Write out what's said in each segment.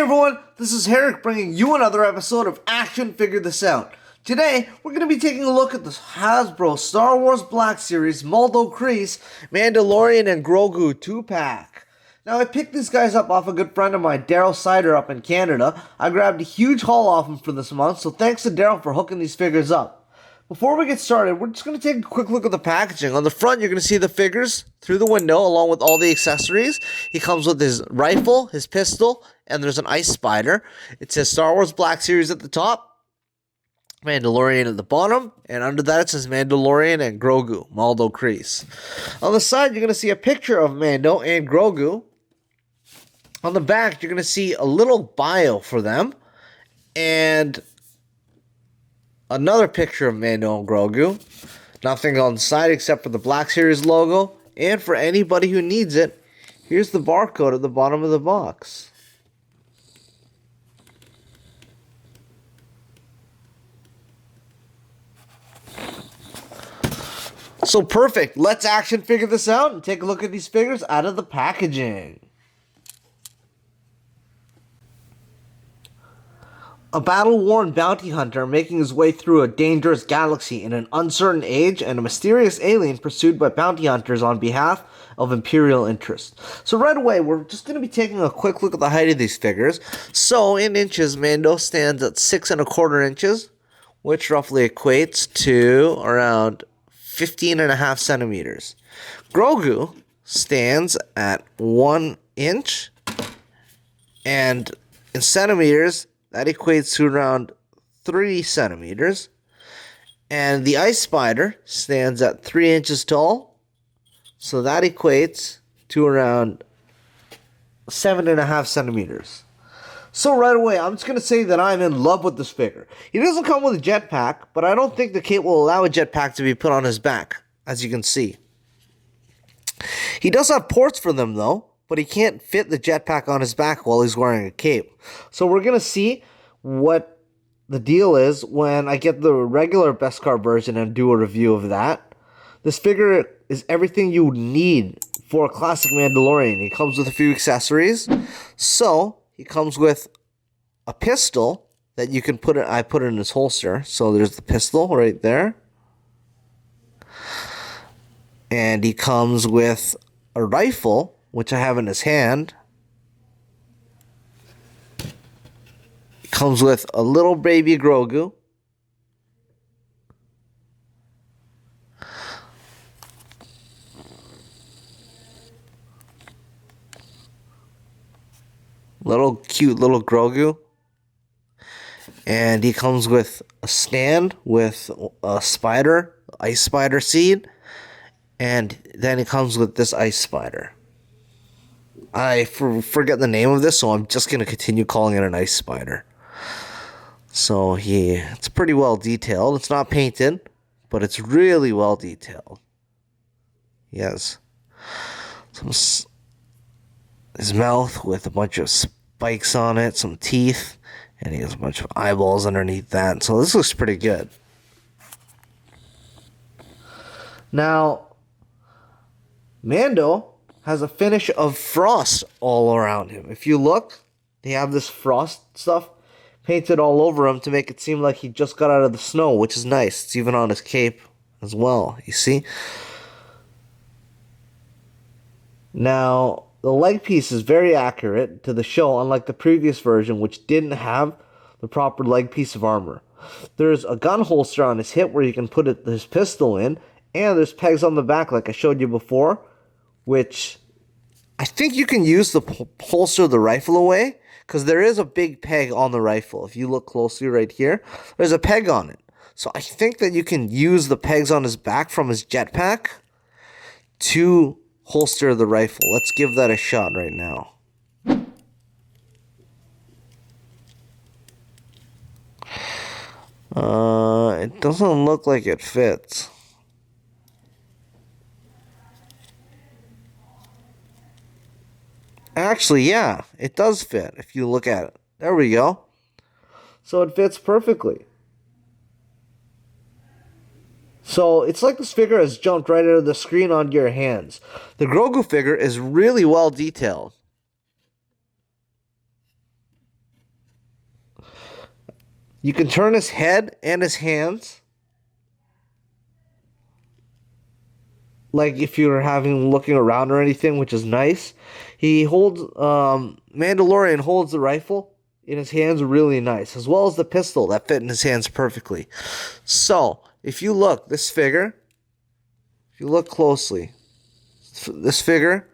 everyone, this is Herrick bringing you another episode of Action Figure This Out. Today, we're going to be taking a look at the Hasbro Star Wars Black Series Maldo, Kries, Mandalorian, and Grogu 2-pack. Now, I picked these guys up off a good friend of mine, Daryl Sider, up in Canada. I grabbed a huge haul off him for this month, so thanks to Daryl for hooking these figures up. Before we get started, we're just going to take a quick look at the packaging. On the front, you're going to see the figures through the window along with all the accessories. He comes with his rifle, his pistol, and there's an ice spider. It says Star Wars Black Series at the top, Mandalorian at the bottom, and under that it says Mandalorian and Grogu, Maldo, Kries. On the side, you're going to see a picture of Mando and Grogu. On the back, you're going to see a little bio for them, and another picture of Mando and Grogu. Nothing on the side except for the Black Series logo. And for anybody who needs it, here's the barcode at the bottom of the box. So perfect. Let's action figure this out and take a look at these figures out of the packaging. A battle-worn bounty hunter making his way through a dangerous galaxy in an uncertain age, and a mysterious alien pursued by bounty hunters on behalf of Imperial interest. So right away, we're just going to be taking a quick look at the height of these figures. So in inches, Mando stands at 6 1/4 inches, which roughly equates to around 15.5 centimeters. Grogu stands at 1 inch, and in centimeters, that equates to around 3 centimeters. And the ice spider stands at 3 inches tall. So that equates to around 7.5 centimeters. So right away, I'm just going to say that I'm in love with this figure. He doesn't come with a jetpack, but I don't think the kit will allow a jetpack to be put on his back, as you can see. He does have ports for them, though, but he can't fit the jetpack on his back while he's wearing a cape. So we're going to see what the deal is when I get the regular Beskar version and do a review of that. This figure is everything you need for a classic Mandalorian. He comes with a few accessories. So he comes with a pistol that you can put I put in his holster. So there's the pistol right there. And he comes with a rifle, which I have in his hand. It comes with a little baby Grogu. Cute little Grogu. And he comes with a stand with a spider, ice spider seed. And then it comes with this ice spider. I forget the name of this, so I'm just going to continue calling it an ice spider. So it's pretty well detailed. It's not painted, but it's really well detailed. Yes. His mouth with a bunch of spikes on it, some teeth, and he has a bunch of eyeballs underneath that. So this looks pretty good. Now, Mando has a finish of frost all around him. If you look, they have this frost stuff painted all over him to make it seem like he just got out of the snow, which is nice. It's even on his cape as well, you see? Now, the leg piece is very accurate to the show, unlike the previous version, which didn't have the proper leg piece of armor. There's a gun holster on his hip where you can put his pistol in, and there's pegs on the back like I showed you before, which I think you can use to holster the rifle away, because there is a big peg on the rifle. If you look closely right here, there's a peg on it. So I think that you can use the pegs on his back from his jetpack to holster the rifle. Let's give that a shot right now. It doesn't look like it fits. Actually, yeah, it does fit if you look at it. There we go. So it fits perfectly. So it's like this figure has jumped right out of the screen onto your hands. The Grogu figure is really well detailed. You can turn his head and his hands. Like if you're looking around or anything, which is nice. He holds Mandalorian holds the rifle in his hands really nice, as well as the pistol that fit in his hands perfectly. So if you look, if you look closely, this figure,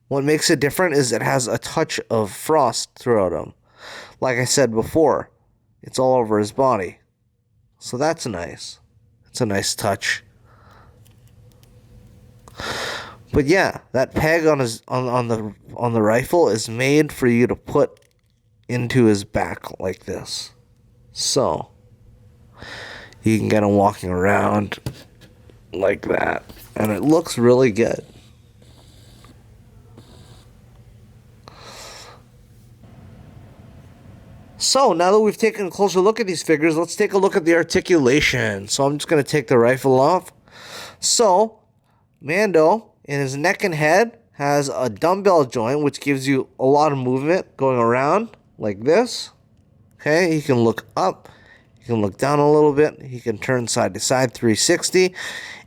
what makes it different is it has a touch of frost throughout him. Like I said before, it's all over his body. So that's nice. It's a nice touch. But yeah, that peg on the rifle is made for you to put into his back like this. So you can get him walking around like that, and it looks really good. So now that we've taken a closer look at these figures, let's take a look at the articulation. So I'm just going to take the rifle off. So Mando, in his neck and head, has a dumbbell joint, which gives you a lot of movement going around like this. Okay, he can look up, he can look down a little bit, he can turn side to side 360,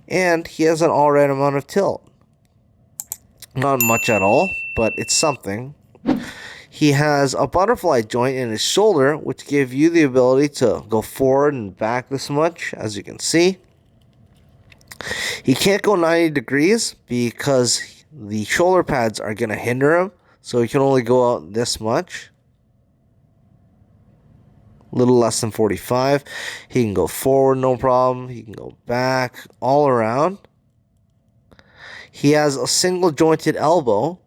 and he has an alright amount of tilt. Not much at all, but it's something. He has a butterfly joint in his shoulder, which gives you the ability to go forward and back this much, as you can see. He can't go 90 degrees because the shoulder pads are going to hinder him, so he can only go out this much. A little less than 45. He can go forward, no problem. He can go back, all around. He has a single jointed elbow,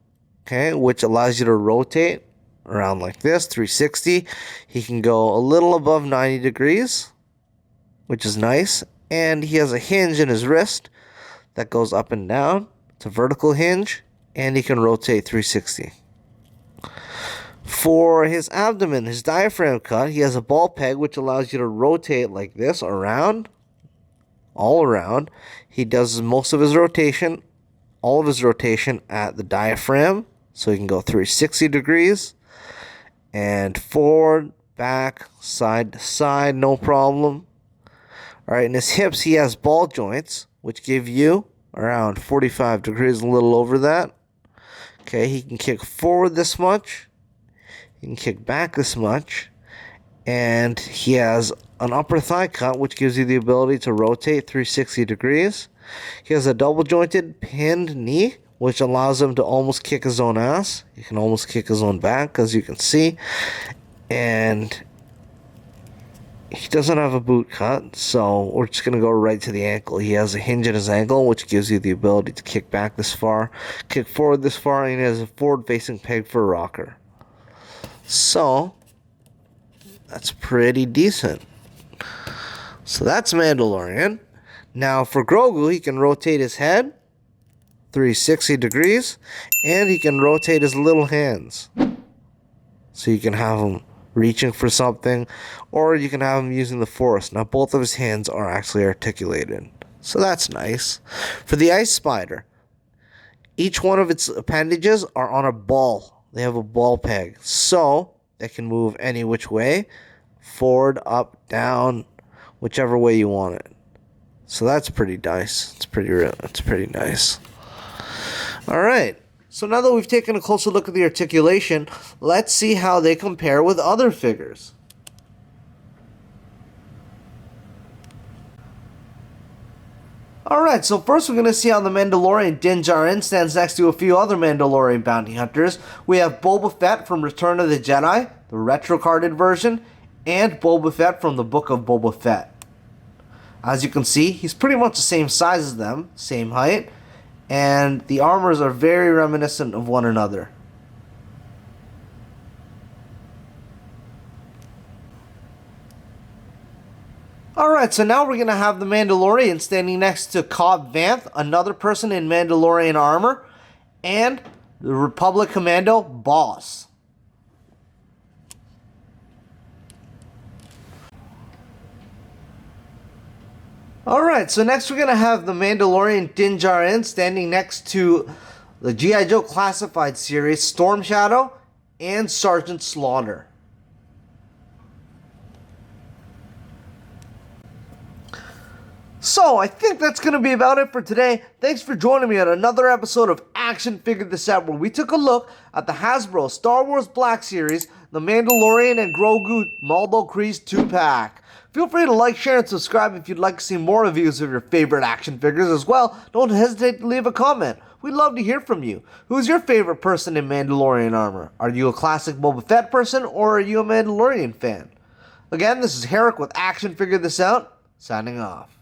okay, which allows you to rotate around like this, 360. He can go a little above 90 degrees, which is nice. And he has a hinge in his wrist that goes up and down. It's a vertical hinge, and he can rotate 360. For his abdomen, his diaphragm cut, he has a ball peg which allows you to rotate like this around, all around. He does most of his rotation, all of his rotation at the diaphragm, so he can go 360 degrees and forward, back, side to side, no problem. Alright, in his hips, he has ball joints, which give you around 45 degrees, a little over that. Okay, he can kick forward this much. He can kick back this much. And he has an upper thigh cut, which gives you the ability to rotate 360 degrees. He has a double jointed pinned knee, which allows him to almost kick his own ass. He can almost kick his own back, as you can see. And he doesn't have a boot cut, so we're just going to go right to the ankle. He has a hinge in his ankle, which gives you the ability to kick back this far, kick forward this far, and he has a forward-facing peg for a rocker. So that's pretty decent. So that's Mandalorian. Now for Grogu, he can rotate his head 360 degrees, and he can rotate his little hands. So you can have him reaching for something, or you can have him using the force. Now both of his hands are actually articulated, so that's nice. For the Ice Spider, each one of its appendages are on a ball. They have a ball peg, so they can move any which way, forward, up, down, whichever way you want it. So that's pretty nice. It's pretty nice. All right. So now that we've taken a closer look at the articulation, let's see how they compare with other figures. Alright, so first we're going to see how the Mandalorian Din Djarin stands next to a few other Mandalorian bounty hunters. We have Boba Fett from Return of the Jedi, the retro-carded version, and Boba Fett from the Book of Boba Fett. As you can see, he's pretty much the same size as them, same height, and the armors are very reminiscent of one another. Alright, so now we're going to have the Mandalorian standing next to Cobb Vanth, another person in Mandalorian armor, and the Republic Commando Boss. Alright, so next we're going to have the Mandalorian Din Djarin standing next to the G.I. Joe Classified series Storm Shadow and Sergeant Slaughter. So, I think that's going to be about it for today. Thanks for joining me on another episode of Action Figured This Out, where we took a look at the Hasbro Star Wars Black Series, the Mandalorian and Grogu Maldo Kries 2-pack. Feel free to like, share, and subscribe if you'd like to see more reviews of your favorite action figures as well. Don't hesitate to leave a comment. We'd love to hear from you. Who's your favorite person in Mandalorian armor? Are you a classic Boba Fett person, or are you a Mandalorian fan? Again, this is Herrick with Action Figured This Out, signing off.